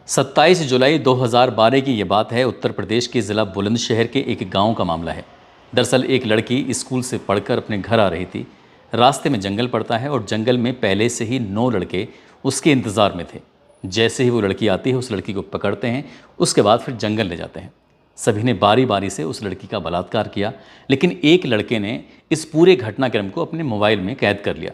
27 जुलाई 2012 की ये बात है। उत्तर प्रदेश के ज़िला बुलंदशहर के एक गांव का मामला है। दरअसल एक लड़की स्कूल से पढ़कर अपने घर आ रही थी। रास्ते में जंगल पड़ता है और जंगल में पहले से ही 9 लड़के उसके इंतज़ार में थे। जैसे ही वो लड़की आती है उस लड़की को पकड़ते हैं, उसके बाद फिर जंगल ले जाते हैं। सभी ने बारी बारी से उस लड़की का बलात्कार किया, लेकिन एक लड़के ने इस पूरे घटनाक्रम को अपने मोबाइल में कैद कर लिया।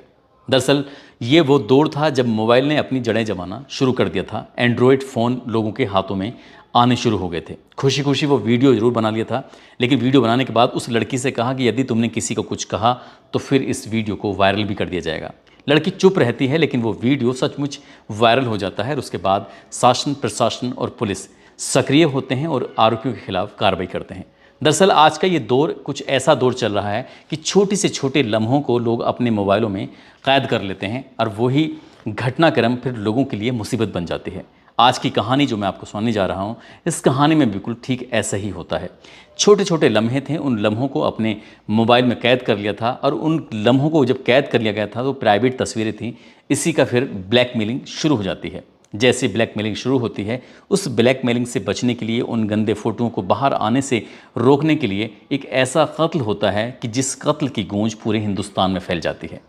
दरअसल ये वो दौर था जब मोबाइल ने अपनी जड़ें जमाना शुरू कर दिया था। एंड्रॉयड फ़ोन लोगों के हाथों में आने शुरू हो गए थे। खुशी खुशी वो वीडियो ज़रूर बना लिया था, लेकिन वीडियो बनाने के बाद उस लड़की से कहा कि यदि तुमने किसी को कुछ कहा तो फिर इस वीडियो को वायरल भी कर दिया जाएगा। लड़की चुप रहती है, लेकिन वो वीडियो सचमुच वायरल हो जाता है और उसके बाद शासन, प्रशासन और पुलिस सक्रिय होते हैं और आरोपियों के खिलाफ कार्रवाई करते हैं। दरअसल आज का ये दौर कुछ ऐसा दौर चल रहा है कि छोटे से छोटे लम्हों को लोग अपने मोबाइलों में कैद कर लेते हैं और वही घटनाक्रम फिर लोगों के लिए मुसीबत बन जाती है। आज की कहानी जो मैं आपको सुनाने जा रहा हूँ, इस कहानी में बिल्कुल ठीक ऐसा ही होता है। छोटे छोटे लम्हे थे, उन लम्हों को अपने मोबाइल में कैद कर लिया था और उन लम्हों को जब कैद कर लिया गया था तो प्राइवेट तस्वीरें थीं। इसी का फिर ब्लैकमेलिंग शुरू हो जाती है। जैसे ब्लैकमेलिंग शुरू होती है, उस ब्लैकमेलिंग से बचने के लिए, उन गंदे फ़ोटोओं को बाहर आने से रोकने के लिए एक ऐसा कत्ल होता है कि जिस कत्ल की गूंज पूरे हिंदुस्तान में फैल जाती है।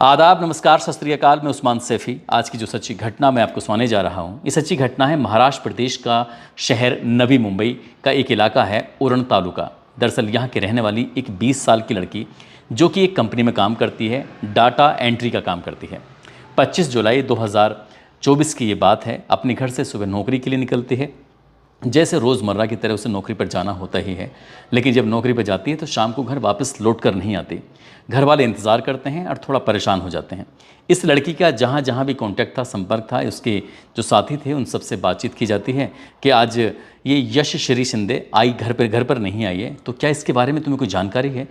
आदाब, नमस्कार, सत श्री अकाल। मैं उस्मान सैफ़ी। आज की जो सच्ची घटना मैं आपको सुनाने जा रहा हूँ, ये सच्ची घटना है महाराष्ट्र प्रदेश का शहर नवी मुंबई का एक इलाका है उरण तालुका। दरअसल यहाँ के रहने वाली एक 20 साल की लड़की जो कि एक कंपनी में काम करती है, डाटा एंट्री का काम करती है। 25 जुलाई 2024 की ये बात है। अपने घर से सुबह नौकरी के लिए निकलती है। जैसे रोज़मर्रा की तरह उसे नौकरी पर जाना होता ही है, लेकिन जब नौकरी पर जाती है तो शाम को घर वापस लौट कर नहीं आती। घर वाले इंतज़ार करते हैं और थोड़ा परेशान हो जाते हैं। इस लड़की का जहाँ जहाँ भी कांटेक्ट था, संपर्क था, उसके जो साथी थे उन सबसे बातचीत की जाती है कि आज ये यशश्री शिंदे आई घर पर नहीं आई है, तो क्या इसके बारे में तुम्हें कोई जानकारी है?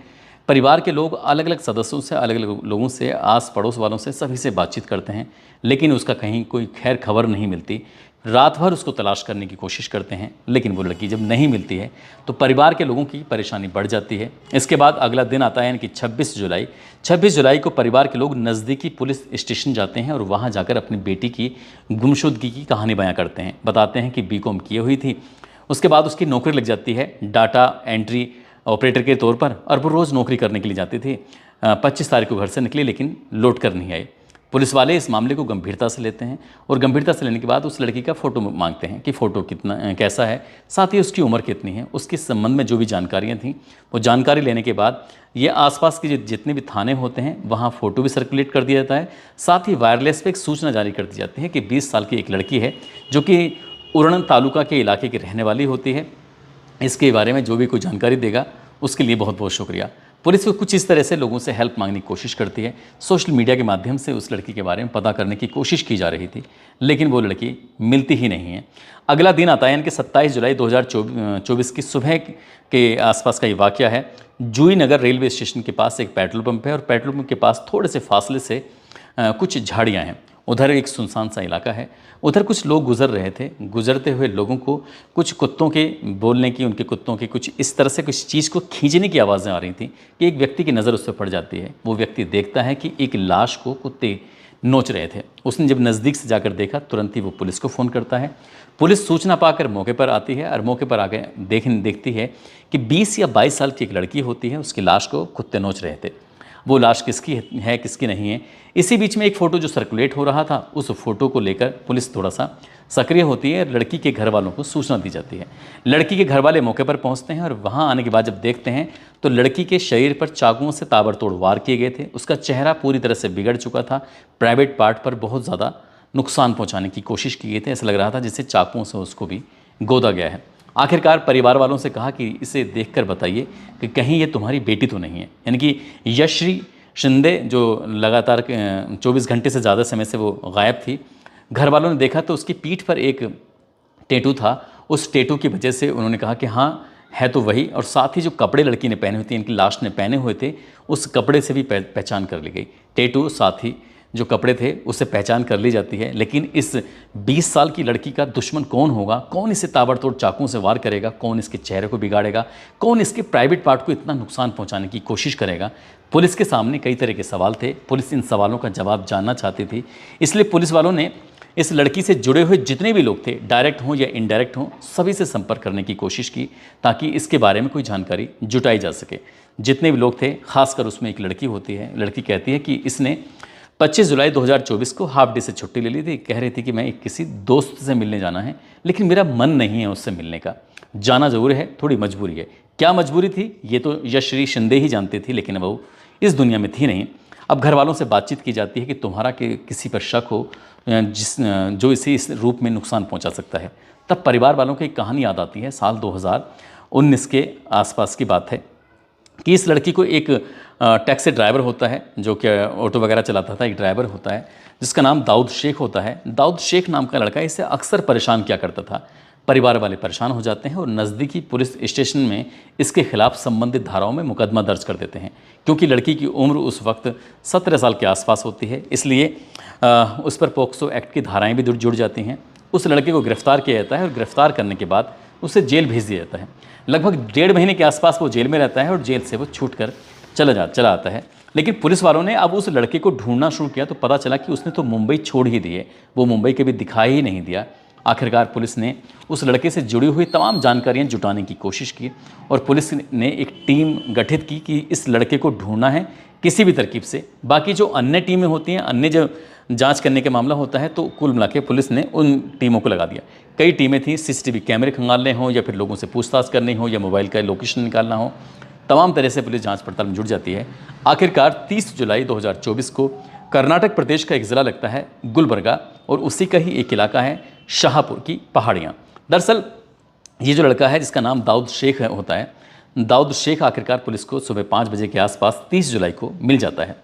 परिवार के लोग अलग अलग सदस्यों से, अलग अलग लोगों से, आस पड़ोस वालों से, सभी से बातचीत करते हैं, लेकिन उसका कहीं कोई खैर खबर नहीं मिलती। रात भर उसको तलाश करने की कोशिश करते हैं, लेकिन वो लड़की जब नहीं मिलती है तो परिवार के लोगों की परेशानी बढ़ जाती है। इसके बाद अगला दिन आता है, यानी कि 26 जुलाई को परिवार के लोग नज़दीकी पुलिस स्टेशन जाते हैं और वहाँ जाकर अपनी बेटी की गुमशुदगी की कहानी बयां करते हैं। बताते हैं कि बीकॉम किए हुई थी, उसके बाद उसकी नौकरी लग जाती है डाटा एंट्री ऑपरेटर के तौर पर, और वो रोज़ नौकरी करने के लिए जाती थी। 25 तारीख को घर से निकली, लेकिन लौट कर नहीं आए। पुलिस वाले इस मामले को गंभीरता से लेते हैं और गंभीरता से लेने के बाद उस लड़की का फ़ोटो मांगते हैं कि फ़ोटो कितना कैसा है, साथ ही उसकी उम्र कितनी है, उसके संबंध में जो भी जानकारियाँ थीं वो जानकारी लेने के बाद ये आसपास के जितने भी थाने होते हैं वहाँ फ़ोटो भी सर्कुलेट कर दिया जाता है। साथ ही वायरलेस पे एक सूचना जारी कर दी जाती है कि 20 साल की एक लड़की है जो कि उरण तालुका के इलाके की रहने वाली होती है। इसके बारे में जो भी कोई जानकारी देगा उसके लिए बहुत बहुत शुक्रिया। पुलिस को कुछ इस तरह से लोगों से हेल्प मांगने की कोशिश करती है। सोशल मीडिया के माध्यम से उस लड़की के बारे में पता करने की कोशिश की जा रही थी, लेकिन वो लड़की मिलती ही नहीं है। अगला दिन आता है, यानी कि 27 जुलाई 2024 की सुबह के आसपास का ये वाक़या है। जूही नगर रेलवे स्टेशन के पास एक पेट्रोल पंप है और पेट्रोल पंप के पास थोड़े से फासले से कुछ झाड़ियाँ हैं। उधर एक सुनसान सा इलाका है। उधर कुछ लोग गुजर रहे थे। गुजरते हुए लोगों को कुछ कुत्तों के बोलने की, उनके कुत्तों की कुछ इस तरह से कुछ चीज़ को खींचने की आवाज़ें आ रही थी कि एक व्यक्ति की नज़र उस पर पड़ जाती है। वो व्यक्ति देखता है कि एक लाश को कुत्ते नोच रहे थे। उसने जब नज़दीक से जाकर देखा, तुरंत ही वो पुलिस को फ़ोन करता है। पुलिस सूचना पाकर मौके पर आती है और मौके पर आके देखती है कि 20 या 22 साल की एक लड़की होती है, उसकी लाश को कुत्ते नोच रहे थे। वो लाश किसकी है किसकी नहीं है। इसी बीच में एक फ़ोटो जो सर्कुलेट हो रहा था, उस फ़ोटो को लेकर पुलिस थोड़ा सा सक्रिय होती है। लड़की के घर वालों को सूचना दी जाती है। लड़की के घर वाले मौके पर पहुंचते हैं और वहां आने के बाद जब देखते हैं तो लड़की के शरीर पर चाकुओं से ताबड़तोड़ वार किए गए थे। उसका चेहरा पूरी तरह से बिगड़ चुका था। प्राइवेट पार्ट पर बहुत ज़्यादा नुकसान पहुँचाने की कोशिश की गई थी। ऐसा लग रहा था जैसे चाकुओं से उसको भी गोदा गया है। आखिरकार परिवार वालों से कहा कि इसे देखकर बताइए कि कहीं ये तुम्हारी बेटी तो नहीं है। यानी कि यशश्री शिंदे जो लगातार 24 घंटे से ज़्यादा समय से वो गायब थी। घर वालों ने देखा तो उसकी पीठ पर एक टैटू था। उस टैटू की वजह से उन्होंने कहा कि हाँ है तो वही, और साथ ही जो कपड़े लड़की ने पहने हुए थे, इनकी लाश ने पहने हुए थे, उस कपड़े से भी पहचान कर ली गई। टैटू साथ ही जो कपड़े थे उससे पहचान कर ली जाती है। लेकिन इस 20 साल की लड़की का दुश्मन कौन होगा, कौन इसे ताबड़तोड़ चाकुओं से वार करेगा, कौन इसके चेहरे को बिगाड़ेगा, कौन इसके प्राइवेट पार्ट को इतना नुकसान पहुंचाने की कोशिश करेगा। पुलिस के सामने कई तरह के सवाल थे। पुलिस इन सवालों का जवाब जानना चाहती थी, इसलिए पुलिस वालों ने इस लड़की से जुड़े हुए जितने भी लोग थे, डायरेक्ट हों या इनडायरेक्ट हों, सभी से संपर्क करने की कोशिश की ताकि इसके बारे में कोई जानकारी जुटाई जा सके। जितने भी लोग थे, खासकर उसमें एक लड़की होती है, लड़की कहती है कि इसने 25 जुलाई 2024 को हाफ डे से छुट्टी ले ली थी। कह रही थी कि मैं एक किसी दोस्त से मिलने जाना है, लेकिन मेरा मन नहीं है उससे मिलने का। जाना ज़रूर है, थोड़ी मजबूरी है। क्या मजबूरी थी ये तो यशश्री शिंदे ही जानती थी, लेकिन वो इस दुनिया में थी नहीं। अब घर वालों से बातचीत की जाती है कि तुम्हारा कि किसी पर शक हो जो इसे इस रूप में नुकसान पहुंचा सकता है। तब परिवार वालों को एक कहानी याद आती है। साल 2019 के आसपास की बात है कि इस लड़की को एक टैक्सी ड्राइवर होता है, जो कि ऑटो वगैरह चलाता था, एक ड्राइवर होता है जिसका नाम दाऊद शेख होता है। दाऊद शेख नाम का लड़का इसे अक्सर परेशान किया करता था। परिवार वाले परेशान हो जाते हैं और नज़दीकी पुलिस स्टेशन में इसके खिलाफ संबंधित धाराओं में मुकदमा दर्ज कर देते हैं। क्योंकि लड़की की उम्र उस वक्त 17 साल के आसपास होती है, इसलिए उस पर पोक्सो एक्ट की धाराएं भी जुड़ जाती हैं। उस लड़के को गिरफ्तार किया जाता है और गिरफ्तार करने के बाद उसे जेल भेज दिया जाता है। लगभग 1.5 महीने के आसपास वो जेल में रहता है और जेल से वो छूट कर चला आता है। लेकिन पुलिस वालों ने अब उस लड़के को ढूंढना शुरू किया तो पता चला कि उसने तो मुंबई छोड़ ही दी है, वो मुंबई कभी दिखाई ही नहीं दिया। आखिरकार पुलिस ने उस लड़के से जुड़ी हुई तमाम जानकारियां जुटाने की कोशिश की और पुलिस ने एक टीम गठित की कि इस लड़के को ढूंढना है किसी भी तरकीब से। बाकी जो अन्य टीमें होती हैं, अन्य जो जांच करने का मामला होता है, तो कुल मिला के पुलिस ने उन टीमों को लगा दिया। कई टीमें थी, सीसीटीवी कैमरे खंगालने हों या फिर लोगों से पूछताछ करनी हो या मोबाइल का लोकेशन निकालना हो, तमाम तरह से पुलिस जांच पड़ताल में जुट जाती है। आखिरकार 30 जुलाई 2024 को कर्नाटक प्रदेश का एक ज़िला लगता है गुलबर्गा और उसी का ही एक इलाका है शाहपुर की पहाड़ियाँ। दरअसल ये जो लड़का है जिसका नाम दाऊद शेख होता है, दाऊद शेख आखिरकार पुलिस को सुबह 5 बजे के आसपास 30 जुलाई को मिल जाता है।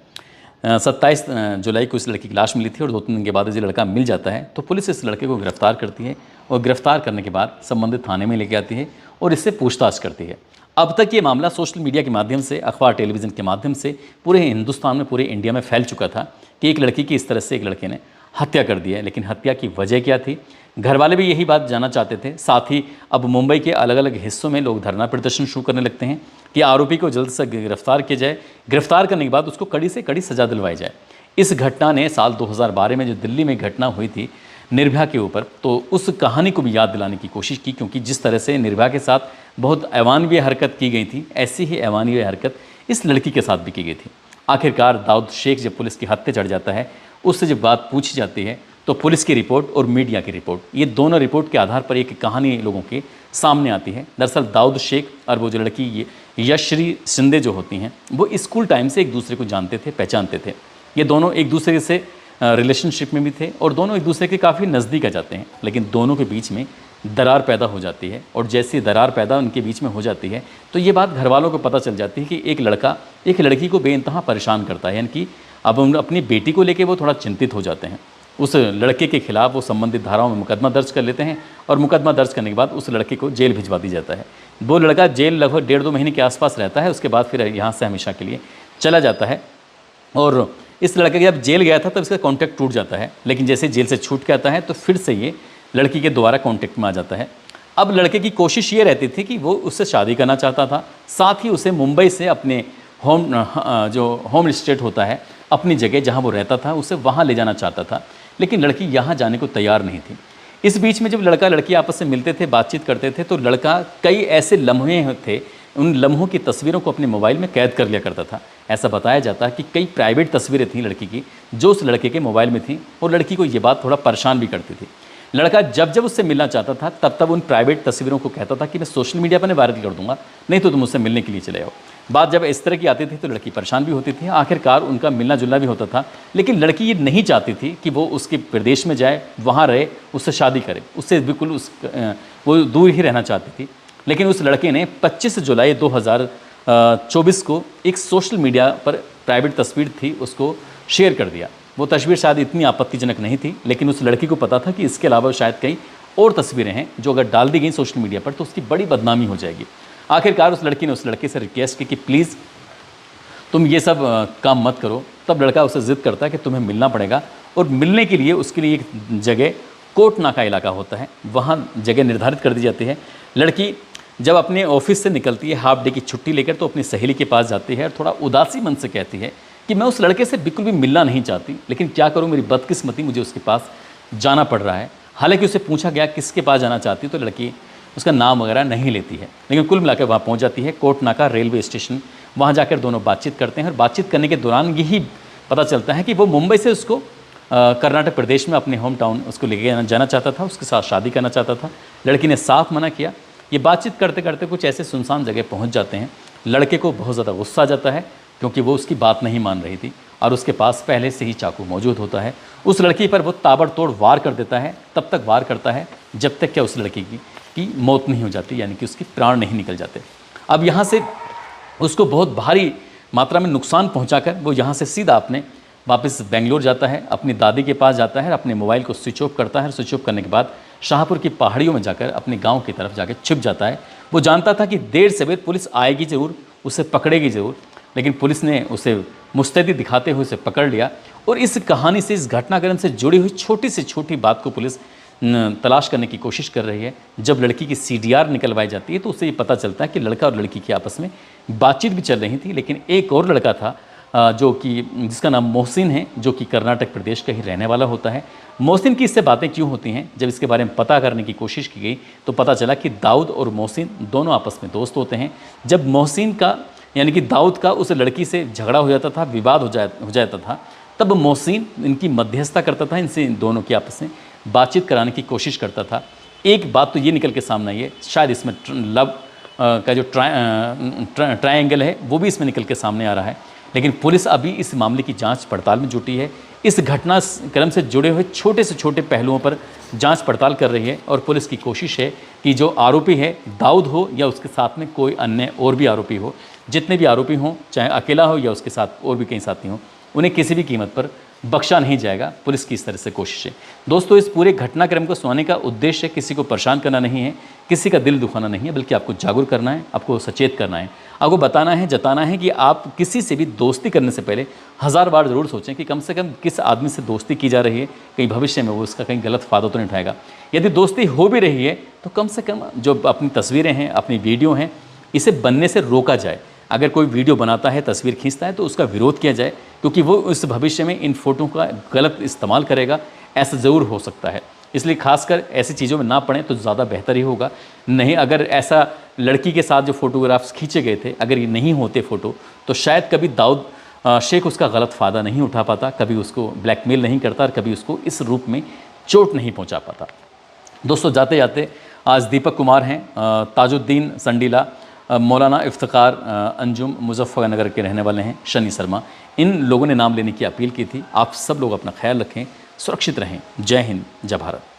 27 जुलाई को इस लड़की की लाश मिली थी और 2-3 दिन के बाद ये लड़का मिल जाता है तो पुलिस इस लड़के को गिरफ्तार करती है और गिरफ्तार करने के बाद संबंधित थाने में लेके आती है और इससे पूछताछ करती है। अब तक ये मामला सोशल मीडिया के माध्यम से, अखबार टेलीविज़न के माध्यम से पूरे हिंदुस्तान में, पूरे इंडिया में फैल चुका था कि एक लड़की की इस तरह से एक लड़के ने हत्या कर दी है। लेकिन हत्या की वजह क्या थी, घर वाले भी यही बात जानना चाहते थे। साथ ही अब मुंबई के अलग अलग हिस्सों में लोग धरना प्रदर्शन शुरू करने लगते हैं कि आरोपी को जल्द से गिरफ्तार किया जाए, गिरफ्तार करने के बाद उसको कड़ी से कड़ी सज़ा दिलवाई जाए। इस घटना ने साल 2012 में जो दिल्ली में घटना हुई थी निर्भया के ऊपर, तो उस कहानी को भी याद दिलाने की कोशिश की, क्योंकि जिस तरह से निर्भया के साथ बहुत अवानवीय हरकत की गई थी, ऐसी ही अवानवीय हरकत इस लड़की के साथ भी की गई थी। आखिरकार दाऊद शेख जब पुलिस के हत्थे चढ़ जाता है, उससे जब बात पूछी जाती है तो पुलिस की रिपोर्ट और मीडिया की रिपोर्ट, ये दोनों रिपोर्ट के आधार पर एक कहानी लोगों के सामने आती है। दरअसल दाऊद शेख और वो जो लड़की ये यशश्री शिंदे जो होती हैं, वो स्कूल टाइम से एक दूसरे को जानते थे, पहचानते थे। ये दोनों एक दूसरे से रिलेशनशिप में भी थे और दोनों एक दूसरे के काफ़ी नज़दीक आ जाते हैं। लेकिन दोनों के बीच में दरार पैदा हो जाती है और जैसी दरार पैदा उनके बीच में हो जाती है तो ये बात घर वालों को पता चल जाती है कि एक लड़का एक लड़की को बेइंतहा परेशान करता है। यानी कि अब उन अपनी बेटी को लेकर वो थोड़ा चिंतित हो जाते हैं। उस लड़के के खिलाफ वो संबंधित धाराओं में मुकदमा दर्ज कर लेते हैं और मुकदमा दर्ज करने के बाद उस लड़के को जेल भिजवा दी जाता है। वो लड़का जेल लगभग 1.5-2 महीने के आसपास रहता है। उसके बाद फिर यहाँ से हमेशा के लिए चला जाता है और इस लड़के जब जेल गया था तब इसका कॉन्टैक्ट टूट जाता है। लेकिन जैसे जेल से छूट के आता है तो फिर से ये लड़की के दोबारा कॉन्टैक्ट में आ जाता है। अब लड़के की कोशिश ये रहती थी कि वो उससे शादी करना चाहता था, साथ ही उसे मुंबई से अपने होम स्टेट होता है, अपनी जगह जहाँ वो रहता था, उसे वहाँ ले जाना चाहता था। लेकिन लड़की यहाँ जाने को तैयार नहीं थी। इस बीच में जब लड़का लड़की आपस में मिलते थे, बातचीत करते थे, तो लड़का कई ऐसे लम्हे थे, उन लम्हों की तस्वीरों को अपने मोबाइल में कैद कर लिया करता था। ऐसा बताया जाता है कि कई प्राइवेट तस्वीरें थीं लड़की की जो उस लड़के के मोबाइल में थीं और लड़की को ये बात थोड़ा परेशान भी करती थी। लड़का जब जब उससे मिलना चाहता था तब तब उन प्राइवेट तस्वीरों को कहता था कि मैं सोशल मीडिया पर वायरल कर दूंगा, नहीं तो तुम मुझसे मिलने के लिए चले आओ। बात जब इस तरह की आती थी तो लड़की परेशान भी होती थी। आखिरकार उनका मिलना जुलना भी होता था, लेकिन लड़की ये नहीं चाहती थी कि वो उसके प्रदेश में जाए, वहाँ रहे, उससे शादी करे, उससे बिल्कुल वो दूर ही रहना चाहती थी। लेकिन उस लड़के ने 25 जुलाई 2024 को एक सोशल मीडिया पर प्राइवेट तस्वीर थी उसको शेयर कर दिया। वो तस्वीर शायद इतनी आपत्तिजनक नहीं थी, लेकिन उस लड़की को पता था कि इसके अलावा शायद कई और तस्वीरें हैं जो अगर डाल दी गई सोशल मीडिया पर तो उसकी बड़ी बदनामी हो जाएगी। आखिरकार उस लड़की ने उस लड़के से रिक्वेस्ट की कि प्लीज़ तुम ये सब काम मत करो। तब लड़का उससे ज़िद करता है कि तुम्हें मिलना पड़ेगा और मिलने के लिए उसके लिए एक जगह कोटनाका इलाका होता है, वहाँ जगह निर्धारित कर दी जाती है। लड़की जब अपने ऑफिस से निकलती है हाफ डे की छुट्टी लेकर तो अपनी सहेली के पास जाती है और थोड़ा उदासी मन से कहती है कि मैं उस लड़के से बिल्कुल भी मिलना नहीं चाहती, लेकिन क्या करूं, मेरी बदकिस्मती मुझे उसके पास जाना पड़ रहा है। हालांकि उसे पूछा गया किसके पास जाना चाहती है, तो लड़की उसका नाम वगैरह नहीं लेती है, लेकिन कुल मिलाकर वहाँ पहुँच जाती है। कोट नाका रेलवे स्टेशन, वहाँ जाकर दोनों बातचीत करते हैं और बातचीत करने के दौरान यही पता चलता है कि वो मुंबई से उसको कर्नाटक प्रदेश में अपने होम टाउन उसको लेके जाना चाहता था, उसके साथ शादी करना चाहता था। लड़की ने साफ मना किया। ये बातचीत करते करते कुछ ऐसे सुनसान जगह पहुंच जाते हैं। लड़के को बहुत ज़्यादा गुस्सा आ जाता है क्योंकि वो उसकी बात नहीं मान रही थी और उसके पास पहले से ही चाकू मौजूद होता है। उस लड़की पर वो ताबड़तोड़ वार कर देता है, तब तक वार करता है जब तक क्या उस लड़की की मौत नहीं हो जाती, यानी कि उसकी प्राण नहीं निकल जाते। अब यहाँ से उसको बहुत भारी मात्रा में नुकसान पहुँचाकर वो यहाँ से सीधा अपने वापस बेंगलोर जाता है, अपनी दादी के पास जाता है, अपने मोबाइल को स्विच ऑफ करता है। स्विच ऑफ करने के बाद शाहपुर की पहाड़ियों में जाकर अपने गांव की तरफ जाकर छिप जाता है। वो जानता था कि देर से देर पुलिस आएगी ज़रूर, उसे पकड़ेगी ज़रूर, लेकिन पुलिस ने उसे मुस्तैदी दिखाते हुए उसे पकड़ लिया। और इस कहानी से, इस घटनाक्रम से जुड़ी हुई छोटी से छोटी बात को पुलिस तलाश करने की कोशिश कर रही है। जब लड़की की CDR निकलवाई जाती है तो उससे ये पता चलता है कि लड़का और लड़की की आपस में बातचीत भी चल रही थी, लेकिन एक और लड़का था जो कि जिसका नाम मोहसिन है, जो कि कर्नाटक प्रदेश का ही रहने वाला होता है। मोहसिन की इससे बातें क्यों होती हैं, जब इसके बारे में पता करने की कोशिश की गई तो पता चला कि दाऊद और मोहसिन दोनों आपस में दोस्त होते हैं। जब मोहसिन का यानी कि दाऊद का उस लड़की से झगड़ा हो जाता था, विवाद हो जाता था, तब मोहसिन इनकी मध्यस्थता करता था, इनसे इन दोनों की आपस में बातचीत कराने की कोशिश करता था। एक बात तो ये निकल के सामने आई है, शायद इसमें लव का जो ट्रायंगल है वो भी इसमें निकल के सामने आ रहा है। लेकिन पुलिस अभी इस मामले की जांच पड़ताल में जुटी है। इस घटनाक्रम से जुड़े हुए छोटे से छोटे पहलुओं पर जांच पड़ताल कर रही है और पुलिस की कोशिश है कि जो आरोपी है, दाऊद हो या उसके साथ में कोई अन्य और भी आरोपी हो, जितने भी आरोपी हों, चाहे अकेला हो या उसके साथ और भी कई साथी हों, उन्हें किसी भी कीमत पर बख्शा नहीं जाएगा। पुलिस की इस तरह से कोशिश है। दोस्तों, इस पूरे घटनाक्रम को सुनाने का उद्देश्य किसी को परेशान करना नहीं है, किसी का दिल दुखाना नहीं है, बल्कि आपको जागरूक करना है, आपको सचेत करना है, आपको बताना है, जताना है कि आप किसी से भी दोस्ती करने से पहले 1000 बार ज़रूर सोचें कि कम से कम किस आदमी से दोस्ती की जा रही है, कहीं भविष्य में वो उसका कहीं गलत फ़ायदा तो नहीं उठाएगा। यदि दोस्ती हो भी रही है तो कम से कम जो अपनी तस्वीरें हैं, अपनी वीडियो हैं, इसे बनने से रोका जाए। अगर कोई वीडियो बनाता है, तस्वीर खींचता है तो उसका विरोध किया जाए, क्योंकि वो इस भविष्य में इन फ़ोटो का गलत इस्तेमाल करेगा, ऐसा ज़रूर हो सकता है। इसलिए खासकर ऐसी चीज़ों में ना पड़ें तो ज़्यादा बेहतर ही होगा। नहीं, अगर ऐसा लड़की के साथ जो फ़ोटोग्राफ्स खींचे गए थे, अगर ये नहीं होते फ़ोटो, तो शायद कभी दाऊद शेख उसका गलत फ़ायदा नहीं उठा पाता, कभी उसको ब्लैकमेल नहीं करता और कभी उसको इस रूप में चोट नहीं पहुंचा पाता। दोस्तों, जाते जाते आज दीपक कुमार हैं, ताजुद्दीन संडीला, मौलाना इफ्तिकार अंजुम मुजफ्फरनगर के रहने वाले हैं, शनि शर्मा, इन लोगों ने नाम लेने की अपील की थी। आप सब लोग अपना ख्याल रखें, सुरक्षित रहें। जय हिंद, जय भारत।